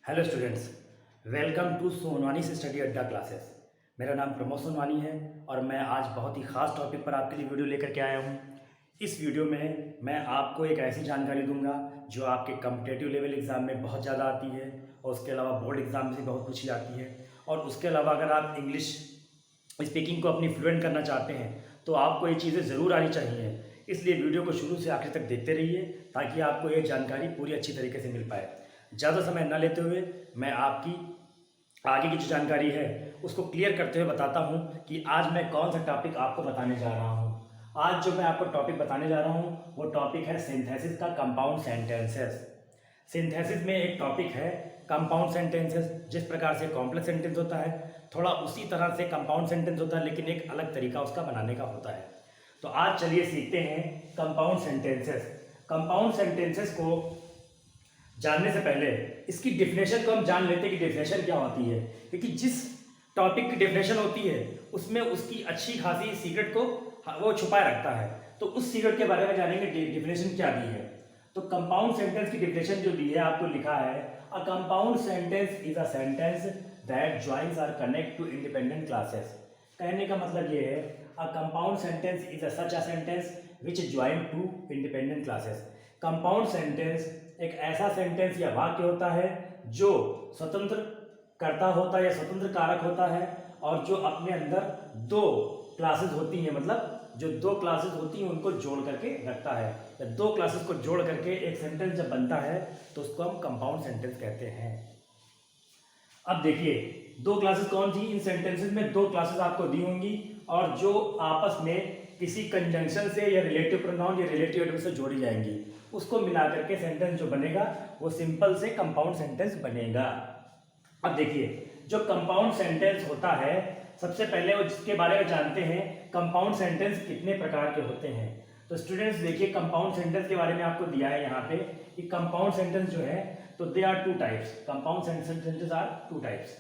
Hello students, welcome to Sonwani study Adda classes. मेरा नाम प्रमोद सोनवानी है और मैं आज बहुत ही ख़ास टॉपिक पर आपके लिए वीडियो लेकर के आया हूँ। इस वीडियो में मैं आपको एक ऐसी जानकारी दूंगा जो आपके कॉम्पिटिटिव लेवल एग्ज़ाम में बहुत ज़्यादा आती है और उसके अलावा बोर्ड एग्ज़ाम में भी बहुत पूछी जाती है। और उसके अलावा अगर आप इंग्लिश स्पीकिंग को अपनी फ्लुएंट करना चाहते हैं तो आपको ये चीज़ें ज़रूर आनी चाहिए। इसलिए वीडियो को शुरू से आखिर तक देखते रहिए ताकि आपको ये जानकारी पूरी अच्छी तरीके से मिल पाए। ज़्यादा समय न लेते हुए मैं आपकी आगे की जो जानकारी है उसको क्लियर करते हुए बताता हूँ कि आज मैं कौन सा टॉपिक आपको बताने जा रहा हूँ। आज जो मैं आपको टॉपिक बताने जा रहा हूँ वो टॉपिक है सिंथेसिस का कंपाउंड सेंटेंसेस। सिंथेसिस में एक टॉपिक है कंपाउंड सेंटेंसेस। जिस प्रकार से कॉम्प्लेक्स सेंटेंस होता है थोड़ा उसी तरह से कंपाउंड सेंटेंस होता है, लेकिन एक अलग तरीका उसका बनाने का होता है। तो आज चलिए सीखते हैं कंपाउंड सेंटेंसेस। कंपाउंड सेंटेंसेस को जानने से पहले इसकी डेफिनेशन को हम जान लेते हैं कि डेफिनेशन क्या होती है, क्योंकि जिस टॉपिक की डेफिनेशन होती है उसमें उसकी अच्छी खासी सीक्रेट को वो छुपाए रखता है। तो उस सीक्रेट के बारे में जानेंगे डेफिनेशन क्या दी है। तो कंपाउंड सेंटेंस की डेफिनेशन जो दी है आपको लिखा है, a compound sentence is a sentence that joins or connect two independent clauses. कहने का मतलब ये है, a compound sentence is a such a sentence which join two independent clauses. Compound sentence एक ऐसा सेंटेंस या वाक्य होता है जो स्वतंत्र कर्ता होता है या स्वतंत्र कारक होता है और जो अपने अंदर दो क्लासेस होती हैं, मतलब जो दो क्लासेस होती हैं उनको जोड़ करके रखता है। या दो क्लासेस को जोड़ करके एक सेंटेंस जब बनता है तो उसको हम कंपाउंड सेंटेंस कहते हैं। अब देखिए, दो क्लासेस कौन सी, इन सेंटेंसेस में दो क्लासेस आपको दी होंगी और जो आपस में किसी कंजंक्शन से या रिलेटिव प्रोनाउन या रिलेटिव एडवर्ब से जोड़ी जाएंगी, उसको मिला करके सेंटेंस जो बनेगा वो सिंपल से कंपाउंड सेंटेंस बनेगा। अब देखिए, जो कंपाउंड सेंटेंस होता है सबसे पहले वो जिसके बारे में जानते हैं, कंपाउंड सेंटेंस कितने प्रकार के होते हैं। तो स्टूडेंट्स देखिए, कंपाउंड सेंटेंस के बारे में आपको दिया है यहाँ पे कि कंपाउंड सेंटेंस जो है तो they are two types. Compound sentences are two types,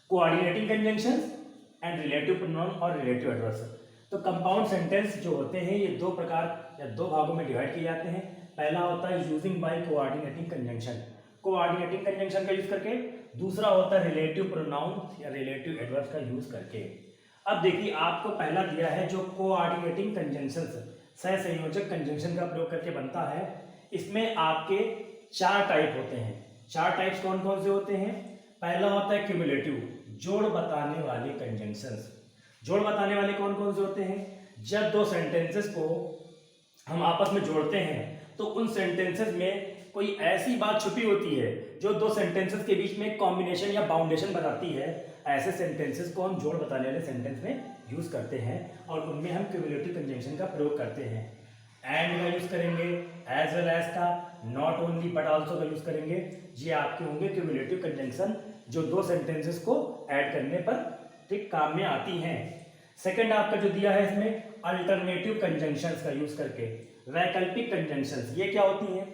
coordinating conjunctions and relative pronoun और रिलेटिव एडवर्ब्स। तो कंपाउंड सेंटेंस जो होते हैं ये दो प्रकार या दो भागों में डिवाइड किए जाते हैं। पहला होता है using by coordinating conjunction, coordinating conjunction का यूज करके। दूसरा होता है रिलेटिव प्रोनाउन या रिलेटिव एडवर्ब्स का यूज करके। अब देखिए, आपको पहला दिया है जो कोऑर्डिनेटिंग कंजंक्शंस, सहसंयोजक कंजंक्शन का प्रयोग करके बनता है। इसमें आपके चार टाइप होते हैं। चार टाइप्स कौन कौन से होते हैं? पहला होता है क्यूमुलेटिव, जोड़ बताने वाले कंजंक्शंस। जोड़ बताने वाले कौन कौन से होते हैं? जब दो सेंटेंसेस को हम आपस में जोड़ते हैं तो उन सेंटेंसेस में कोई ऐसी बात छुपी होती है जो दो सेंटेंसेस के बीच में कॉम्बिनेशन या बाउंडेशन बनाती है। ऐसे सेंटेंसेस को हम जोड़ बताने वाले सेंटेंस में यूज करते हैं और उनमें हम क्यूमुलेटिव कंजंक्शन का प्रयोग करते हैं। एंड का यूज करेंगे, एज वेल एज का, नॉट ओनली बट आल्सो का यूज करेंगे। ये आपके होंगे क्यूमुलेटिव कंजंक्शन जो दो सेंटेंसेस को ऐड करने पर ठीक काम में आती हैं। सेकंड आपका जो दिया है इसमें अल्टरनेटिव कंजंक्शंस का यूज करके, वैकल्पिक कंजंक्शंस। ये क्या होती हैं?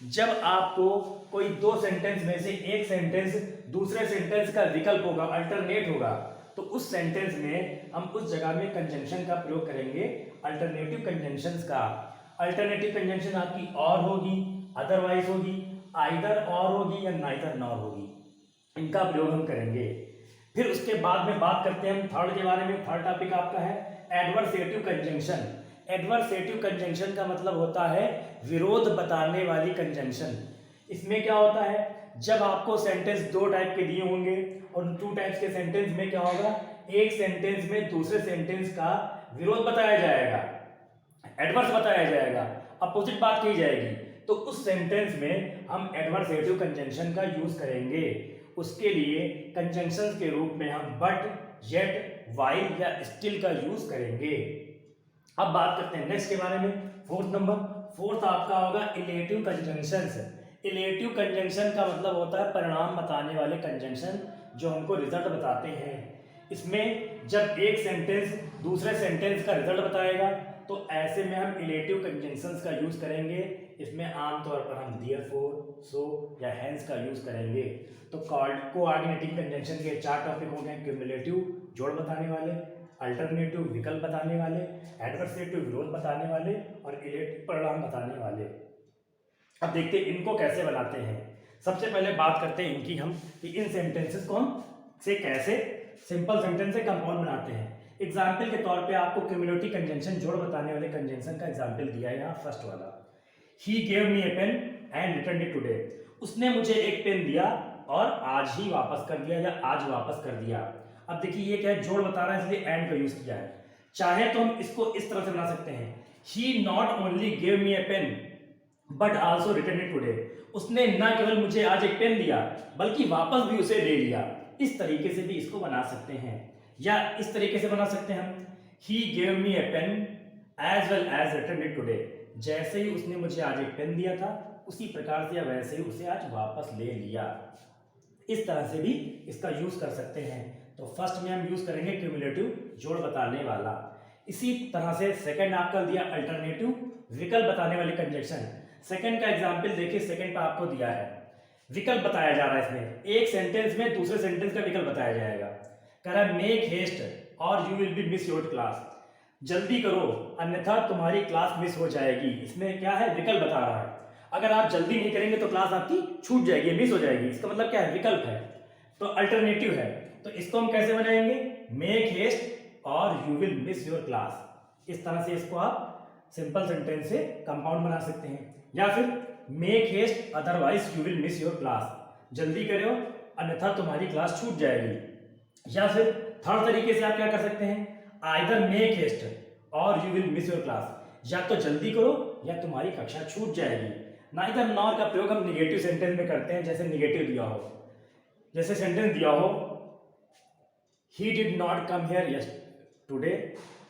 जब आपको कोई दो सेंटेंस में से एक सेंटेंस दूसरे सेंटेंस का विकल्प होगा, अल्टरनेट होगा, तो उस सेंटेंस में हम उस जगह में कंजंक्शन का प्रयोग करेंगे, अल्टरनेटिव कंजंक्शंस का। अल्टरनेटिव कंजंक्शन आपकी और होगी, अदरवाइज होगी, आइदर और होगी या नाइदर नॉर होगी। इनका प्रयोग हम करेंगे। फिर उसके बाद में बात करते हैं हम थर्ड के बारे में। थर्ड टॉपिक आपका है एडवर्सेटिव कंजंक्शन। एडवर्सेटिव कंजंक्शन का मतलब होता है विरोध बताने वाली कंजंक्शन। इसमें क्या होता है, जब आपको सेंटेंस दो टाइप के दिए होंगे और टू टाइप्स के सेंटेंस में क्या होगा, एक सेंटेंस में दूसरे सेंटेंस का विरोध बताया जाएगा, एडवर्स बताया जाएगा, अपोजिट बात की जाएगी, तो उस सेंटेंस में हम एडवर्सेटिव कंजंक्शन का यूज करेंगे। उसके लिए कंजंक्शंस के रूप में हम बट, येट, व्हाइल या स्टिल का यूज करेंगे। अब बात करते हैं नेक्स्ट के बारे में, फोर्थ नंबर। फोर्थ आपका होगा इलेटिव कंजंक्शंस। इलेटिव कंजंक्शन का मतलब होता है परिणाम बताने वाले कंजंक्शन जो हमको रिजल्ट बताते हैं। इसमें जब एक सेंटेंस दूसरे सेंटेंस का रिजल्ट बताएगा तो ऐसे में हम इलेटिव कंजंक्शंस का यूज करेंगे। इसमें आमतौर पर हम देयरफॉर, सो या हेंस का यूज करेंगे। तो कोऑर्डिनेटिंग कंजंक्शन के चार टॉपिक हो गए, क्यूमुलेटिव जोड़ बताने वाले, अल्टरनेटिव विकल्प बताने वाले, एडवर्सेटिव विरोध बताने वाले और इलेटिव परिणाम बताने वाले। अब देखते हैं इनको कैसे बनाते हैं। सबसे पहले बात करते हैं इनकी हम कि इन सेंटेंसेस को हम से कैसे सिंपल सेंटेंस से कंपाउंड बनाते हैं। एग्जाम्पल के तौर पे आपको क्यूमुलेटिव कंजंक्शन जोड़ बताने वाले कंजंक्शन का एग्जाम्पल दिया है यहाँ फर्स्ट वाला। He gave me a pen and return it today. उसने मुझे एक पेन दिया और आज ही वापस कर दिया या आज वापस कर दिया। अब देखिए ये क्या है, जोड़ बता रहा है इसलिए एंड का यूज किया है। चाहे तो हम इसको इस तरह से बना सकते हैं, he not only gave me a pen but also return it today. उसने न केवल मुझे आज एक पेन दिया बल्कि वापस भी उसे ले लिया। इस तरीके से भी इसको बना सकते हैं, या इस तरीके से बना सकते हैं हम, he gave me a pen as well as return it today. जैसे ही उसने मुझे आज एक पेन दिया था उसी प्रकार से या वैसे ही उसे आज वापस ले लिया। इस तरह से भी इसका यूज कर सकते हैं। तो फर्स्ट में हम यूज करेंगे क्यूमुलेटिव जोड़ बताने वाला। इसी तरह से सेकंड आपका दिया अल्टरनेटिव विकल्प बताने वाली कंजंक्शन। सेकंड का एग्जांपल देखिए, सेकंड का आपको दिया है विकल्प बताया जा रहा है। इसमें एक सेंटेंस में दूसरे सेंटेंस का विकल्प बताया जाएगा। कह रहा है मेक हेस्ट और you will be miss your class. जल्दी करो अन्यथा तुम्हारी क्लास मिस हो जाएगी। इसमें क्या है, विकल्प बता रहा है। अगर आप जल्दी नहीं करेंगे तो क्लास आपकी छूट जाएगी, मिस हो जाएगी। इसका मतलब क्या है, विकल्प है, तो अल्टरनेटिव है। तो इसको हम कैसे बनाएंगे, मेक हेस्ट और you will miss your class. इस तरह से इसको आप सिंपल सेंटेंस से कंपाउंड बना सकते हैं। या फिर make haste otherwise you will miss your class. जल्दी करो अन्यथा तुम्हारी क्लास छूट जाएगी। या फिर थर्ड तरीके से आप क्या कर सकते हैं, आइदर मेक हेस्ट और you will miss your class. या तो जल्दी करो या तुम्हारी कक्षा छूट जाएगी। नाइदर नॉर का प्रयोग हम निगेटिव सेंटेंस में करते हैं। जैसे निगेटिव दिया हो, जैसे सेंटेंस दिया हो he did not come here yes today,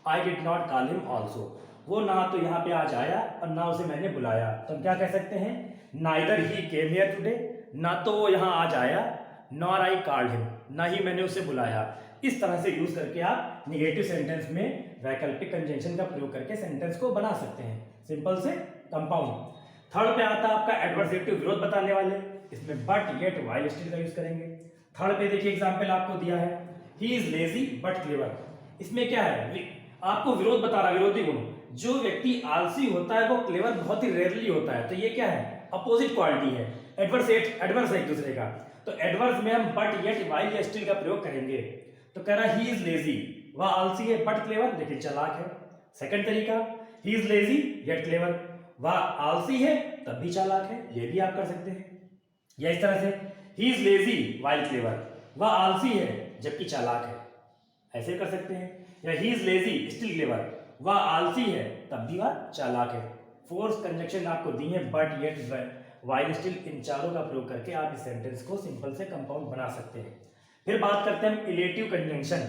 I did not call him also. वो ना तो यहाँ पे आज आया और ना उसे मैंने बुलाया। तो हम क्या कह सकते हैं, neither he came here today, ना तो वो यहाँ आज आया, नॉर आई कॉल्ड हिम, ना ही मैंने उसे बुलाया। इस तरह से यूज करके आप निगेटिव सेंटेंस में वैकल्पिक कंजंक्शन का प्रयोग करके सेंटेंस को बना सकते हैं, सिंपल से कंपाउंड। थर्ड पे आता है आपका एडवर्सेटिव विरोध बताने वाले। इसमें बट येट व्हाइल स्टिल का यूज करेंगे। थर्ड पे देखिए एग्जांपल आपको दिया है, he is lazy but clever. इसमें क्या है, आपको विरोध बता रहा, विरोधी गुण। जो व्यक्ति आलसी होता है वो क्लेवर बहुत ही रेयरली होता है। तो ये क्या है, अपोजिट क्वालिटी है, एडवर्स है एक दूसरे का। तो एडवर्स में हम बट येट व्हाइल या स्टिल का प्रयोग करेंगे। तो कह रहा है ही इज लेजी, वह आलसी है बट क्लेवर, लेकिन चालाक है। सेकंड तरीका, he is lazy yet clever, वह आलसी है तब भी चालाक है, ये भी आप कर सकते हैं। या इस तरह से he is lazy while clever, वह आलसी है जबकि चालाक है, ऐसे कर सकते हैं। या he is lazy still clever, वह आलसी है तब भी वह चालाक है। फोर्स कंजक्शन आपको दी है बट येट व्हाइल स्टिल, इन चारों का प्रयोग करके आप इस सेंटेंस को सिंपल से कंपाउंड बना सकते हैं। फिर बात करते हैं इलेटिव कंजंक्शन,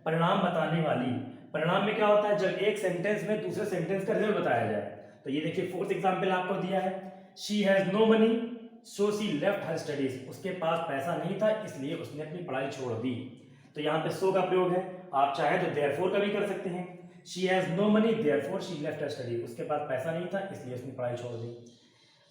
परिणाम बताने वाली। परिणाम में क्या होता है, जब एक सेंटेंस में दूसरे सेंटेंस का रिजल्ट बताया जाए। तो ये देखिए फोर्थ एग्जांपल आपको दिया है, she has no money so she left her studies. उसके पास पैसा नहीं था इसलिए उसने अपनी पढ़ाई छोड़ दी। तो यहाँ पे सो का प्रयोग है, आप चाहे तो देयरफॉर का भी कर सकते हैं। She has no money therefore she left her study, उसके पास पैसा नहीं था इसलिए उसने पढ़ाई छोड़ दी।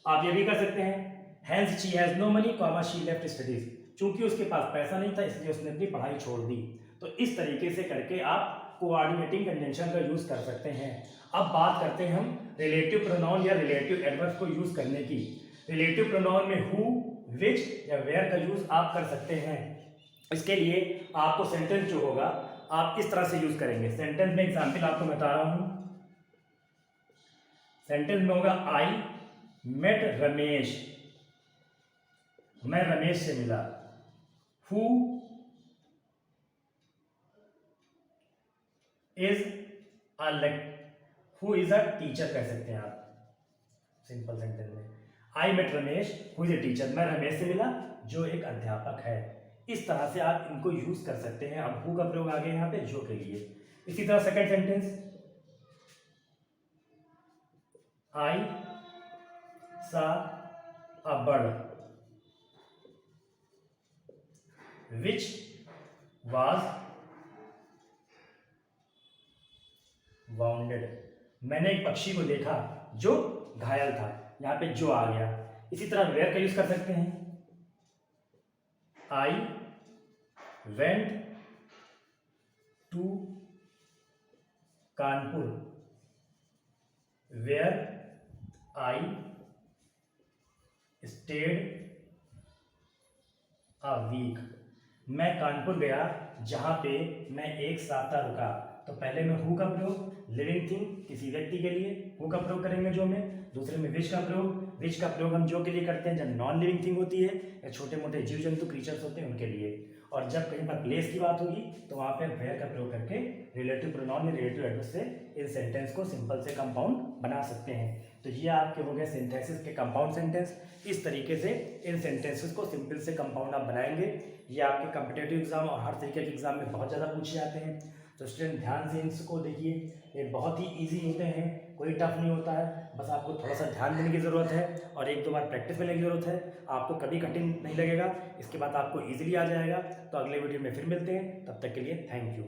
आप ये भी कर सकते हैं, hence she has no money comma she left studies, चूंकि उसके पास पैसा नहीं था इसलिए उसने अपनी पढ़ाई छोड़ दी। तो इस तरीके से करके आप कोऑर्डिनेटिंग कंजंक्शन का यूज कर सकते हैं। अब बात करते हैं हम रिलेटिव प्रोनाउन या रिलेटिव एडवर्ब को यूज करने की। रिलेटिव प्रोनाउन में हु, विच या वेयर का यूज आप कर सकते हैं। इसके लिए आपको सेंटेंस जो होगा आप इस तरह से यूज करेंगे। सेंटेंस में एग्जांपल आपको बता रहा हूं। सेंटेंस में होगा आई मेट रमेश, मैं रमेश से मिला। Who is who is a teacher कह सकते हैं आप सिंपल सेंटेंस में। I met Ramesh who is a teacher, मैं रमेश से मिला जो एक अध्यापक है। इस तरह से आप इनको यूज कर सकते हैं। अब हु का प्रयोग आ गया यहाँ पे जो के लिए। इसी तरह सेकंड सेंटेंस, आई सा a bird which was bounded, मैंने एक पक्षी को देखा जो घायल था। यहां पे जो आ गया। इसी तरह वेयर का यूज कर सकते हैं, I went to Kanpur where I stayed a week. मैं कानपुर गया जहाँ पे मैं एक सप्ताह रुका। तो पहले में हु का प्रयोग लिविंग थिंग किसी व्यक्ति के लिए हु का प्रयोग करेंगे जो में। दूसरे में विच का प्रयोग हम जो के लिए करते हैं जब नॉन लिविंग थिंग होती है या छोटे मोटे जीव जंतु क्रीचर्स होते हैं उनके लिए। और जब कहीं पर प्लेस की बात होगी तो वहाँ पे वेयर का प्रयोग करके रिलेटिव प्रोनाउन या रिलेटिव एडवर्ब से इन सेंटेंस को सिंपल से कंपाउंड बना सकते हैं। तो ये आपके हो गए सिंथेसिस के कंपाउंड सेंटेंस। इस तरीके से इन सेंटेंसेस को सिंपल से कंपाउंड आप बनाएंगे। ये आपके कॉम्पिटिटिव एग्जाम और हर तरीके के एग्जाम में बहुत ज़्यादा पूछे जाते हैं। तो स्टूडेंट ध्यान से इसको देखिए, ये बहुत ही ईजी होते हैं, कोई टफ नहीं होता है। बस आपको थोड़ा सा ध्यान देने की ज़रूरत है और एक दो बार प्रैक्टिस करने की ज़रूरत है। आपको कभी कठिन नहीं लगेगा, इसके बाद आपको ईजिली आ जाएगा। तो अगले वीडियो में फिर मिलते हैं, तब तक के लिए थैंक यू।